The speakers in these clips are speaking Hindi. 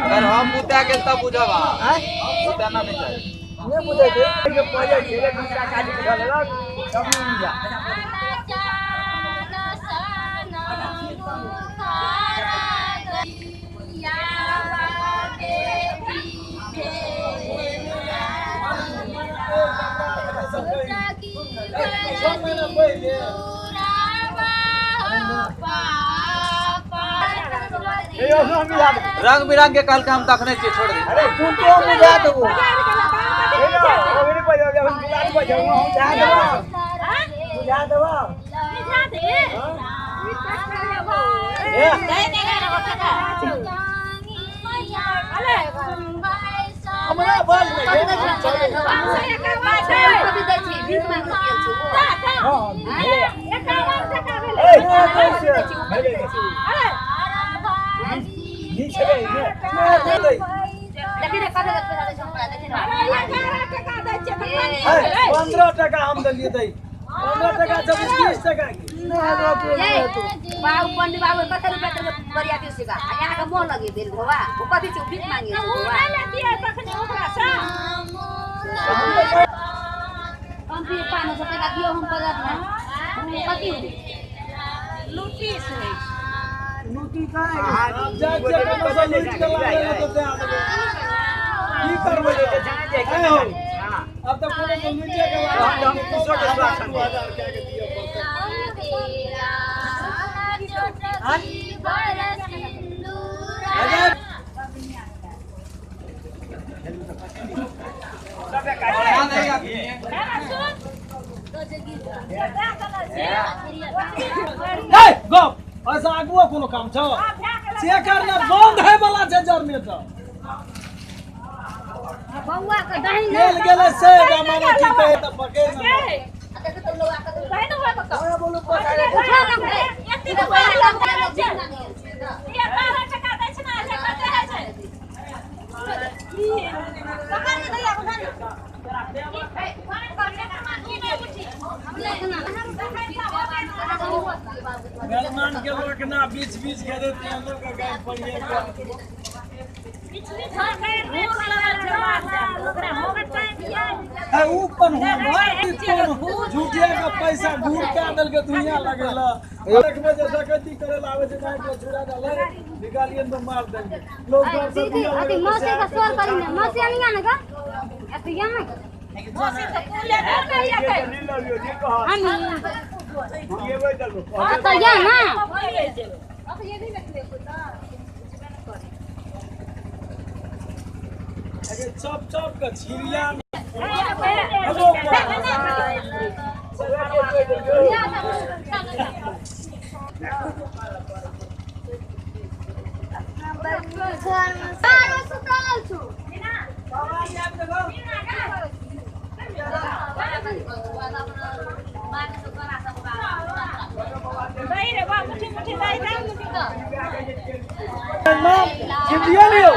अगर हम मुद्दा के तब बुझावा मुद्दा ना नहीं चाहिए ये मुद्दे के पहले खेले दूसरा काटी के डाललक तब नहीं जा रंग बिरंग के कल का हम तकने से छोड़ दे अरे तू तो बुझा दो ओगरी पर हम बुझा दो हम बुझा दो बुझा दे हमरा बोल टका हम दिलिए 15 टका 20 टका बाबू पंडित बाबू कते रुपया बरिया दिस का यहाँ का मोह लगे दिल भवा वो कथि छ भीख मांगे छ भवा हम भी 500 टका दियो हम बजार में कथि लूटी से लूटी का जा लूट के लागे तो दे की करबे अब तो कोनो लूटे के हम 200 के 2000 के दियो ऐसा आगुआ कोनो काम छ से करना बंद है वाला छै जरने त बउआ के दही गेल गेले से जमाना की कहे त पके ना तो लोग आके दही न होय बका बोलो पसारे उठा ना है एक तो पैसा लग ये 12 टका दै छै ना से कते है छै पकड़ के दैया उठा मेहमान के लोग ना बीच बीच के देते हैं लोग का गाय पड़िए बीच बीच हां गए रेट लगा ओकरा होगा चाहिए है ऊपर हो झूठिया का पैसा घूर के दल के दुनिया लगेला एक बजे सकती करे लावे से गाय को छुड़ा डाले निकालिए तो मार देंगे लोग घर से दिया अति मौसी का सोर करी ना मौसी नहीं आने का अति यहाँ मौसी तो फूले घर में ही आके हम ये वही चलो तो या ना अब ये भी रख दे कुछ अरे चप चप का छिरिया छिरिया लियो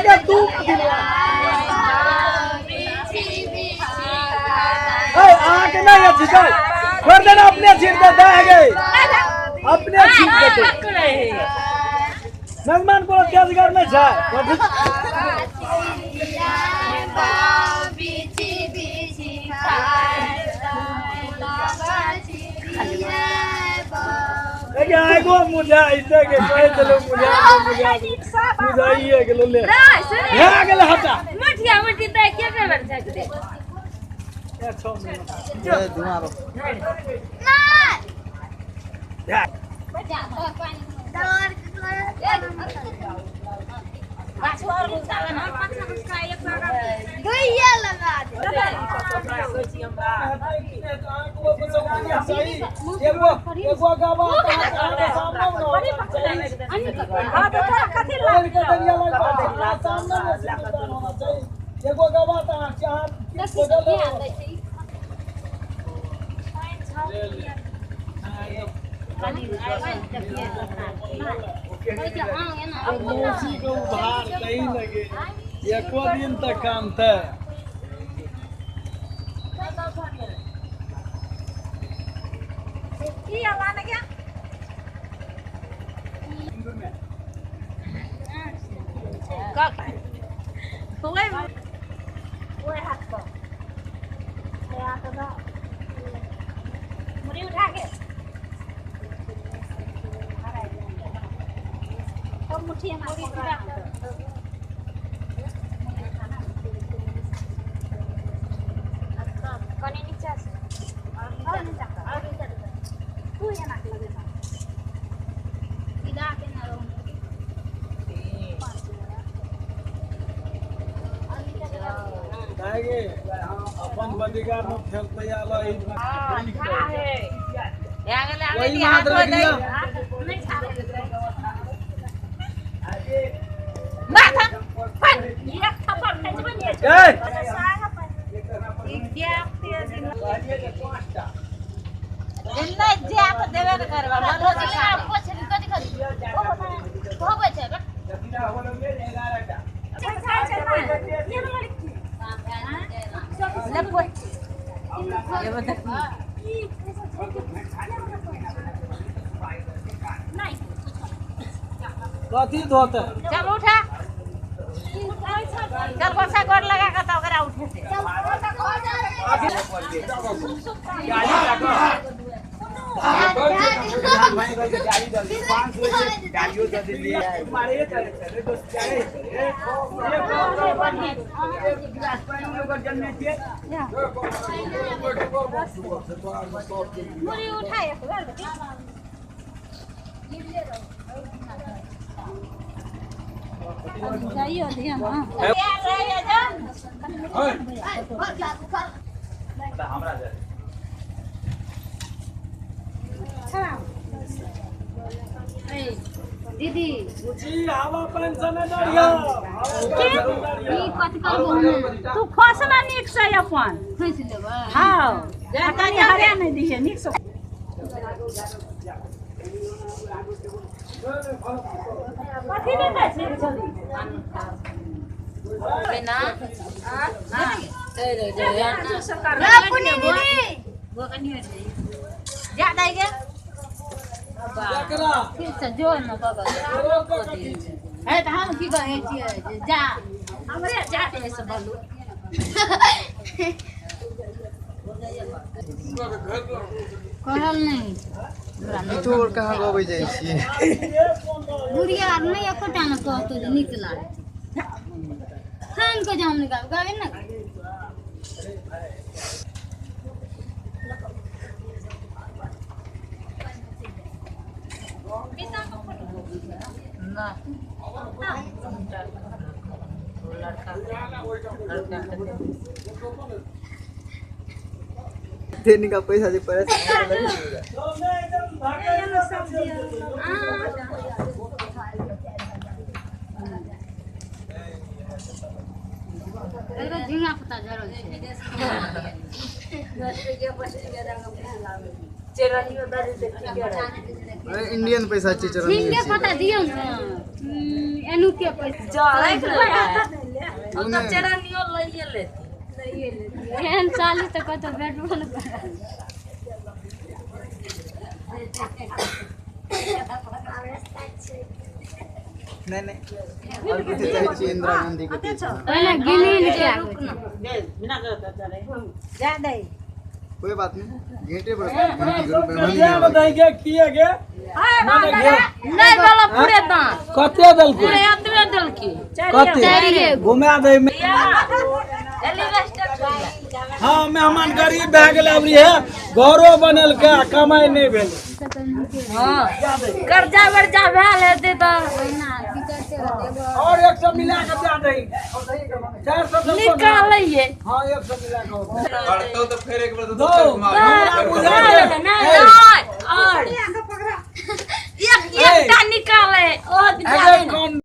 क्या तू आके नहीं है छिकल गर्दन अपने छीन के दे गए अपने छीन के मेहमान को तेजगर में जाए आगो मुझे ऐसे के कहे चलो मुझे ये के ले आ गेल हटा मठिया मठी दे के बेर छक दे ये 6 मिनट ये धुआं रो या बजा तो पानी दर बाछोर मुसावा ना 500 का एक लगा गइया लगा दे एगो गावा सामने हां तो कथि लाग के दरिया लग सामने होना चाहिए एगो गावा त चार बदल मौसी को उधार नहीं लगे एको दिन तक काम था मुड़ी उठा के कब मुट्ठी हमारी कने नीचे से और नीचे तू ये ना लगे ना सीधा के ना रहो आगे अपन बंदीगार में खेलते आला वही हाथ रख दिया नहीं खा ये थप्पड़ खेच बनिए इन्ने जे आप देवे के करवा मनो जी आपको छली कथि कथि ओ होबे छै कथी धोते चल उठा चल गोसा गोर लगा के तो ओकरा उठे से मुड़ी उठा एक बार जाइयो ध्यान हमरा दीदी जी हवा पेंशन दरिया ई कथि करबो तू खोसना नीक से अपन खोस लेबा हां तनी हरे नहीं दिए नीक से कथि नहीं दै छै जल्दी बिना दे दीदी वो कनी जा दे गे एकरा फिर से जोर न बाबा है त हम की कहे छियै जा हमरे जाते से बोलू कहल नहीं तोर कहां गबै जाइ छी बुढ़िया नहीं एकोटा न कहतो जे नीक लागे खान को जाम निकाल गावे न ना देने का पैसा दे पर झींगा पता जरूर अरे इंडियन पैसा छी चरनी झींगे पता दियो न एनु के पैसा हम तो चरनियो लइए लेती एहन चाली त कत बेडरूम न नहीं नहीं और किथे चाहिए छी इंदिरा गांधी के पहले गिनीन के बिना चले जा दे कोई बात नहीं घेटे पर घंटी के रूप में क्या बताई के किए के नहीं बोलो पूरे दांत कते दल के पूरे अतवे दल की कते घुमा दे हां मेहमान गरीब भए गेल अबरी है घरो बनल के कमाई नहीं भेल हां कर्जा वर्जा भेल हेते त और 100 मिला के दे दई 400 निकालिए हां 100 मिला के करतो तो फिर एक बार दो नहीं और एक का निकाले ओ कौन